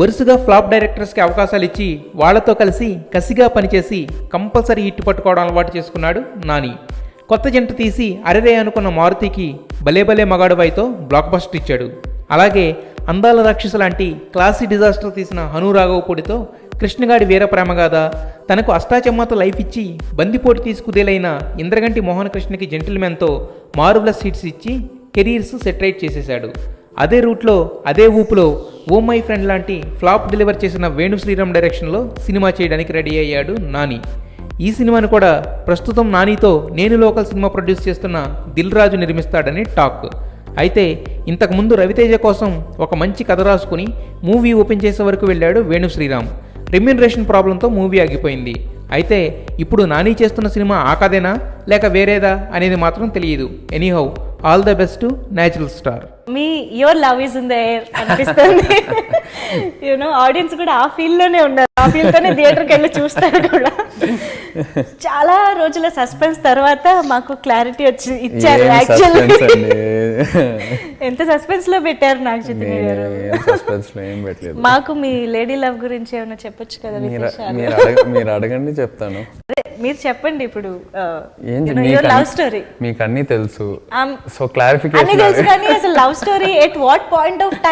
వరుసగా ఫ్లాప్ డైరెక్టర్స్కి అవకాశాలు ఇచ్చి వాళ్లతో కలిసి కసిగా పనిచేసి కంపల్సరీ హిట్ పట్టుకోవడం అలవాటు చేసుకున్నాడు నాని. కొత్త జంట తీసి అరెరే అనుకున్న మారుతికి భలే భలే మగాడువైతో బ్లాక్ బస్టర్ ఇచ్చాడు. అలాగే అందాల రాక్షసు లాంటి క్లాసీ డిజాస్టర్ తీసిన హనురాఘవపూడితో కృష్ణగాడి వీరప్రేమగాథ, తనకు అష్టాచెమ్మతో లైఫ్ ఇచ్చి బందిపోటు తీసుకుదేలైన ఇంద్రగంటి మోహన్ కృష్ణకి జెంటిల్మెన్తో మార్వలస్ హిట్స్ ఇచ్చి కెరీర్స్ సెటరేట్ చేసేశాడు. అదే రూట్లో అదే ఊపులో ఓ మై ఫ్రెండ్ లాంటి ఫ్లాప్ డెలివర్ చేసిన వేణు శ్రీరామ్ డైరెక్షన్లో సినిమా చేయడానికి రెడీ అయ్యాడు నాని. ఈ సినిమాను కూడా ప్రస్తుతం నానితో నేను లోకల్ సినిమా ప్రొడ్యూస్ చేస్తున్న దిల్ రాజు నిర్మిస్తాడని టాక్. అయితే ఇంతకుముందు రవితేజ కోసం ఒక మంచి కథ రాసుకుని మూవీ ఓపెన్ చేసే వరకు వెళ్ళాడు వేణు శ్రీరామ్. రెమ్యూనరేషన్ ప్రాబ్లంతో మూవీ ఆగిపోయింది. అయితే ఇప్పుడు నాని చేస్తున్న సినిమా ఆ కథేనా లేక వేరేదా అనేది మాత్రం తెలియదు. Anyhow, all the best to natural star. Me your love is in the air అనిపిస్తుంది. యూనో ఆడియన్స్ కూడా ఆ ఫీల్ లోనే ఉన్నారు, ఆ ఫీల్ తోనే థియేటర్కి వెళ్ళి చూస్తారు కూడా. చాలా రోజుల సస్పెన్స్ తర్వాత మాకు క్లారిటీ వచ్చి ఇచ్చారు. యాక్చువల్లీ ఎంత సస్పెన్స్ లో పెట్టారు నాకు చిత్ర గారు. మాకు మీ లేడీ లవ్ గురించి ఏమైనా చెప్పొచ్చు కదా. మీరు అడగండి, చెప్తాను. మీరు చెప్పండి ఇప్పుడు. లవ్ స్టోరీ మీకు అన్ని తెలుసు, సో అన్ని క్లారిఫికేషన్ తెలుసు, కానీ అసలు love story at what point of time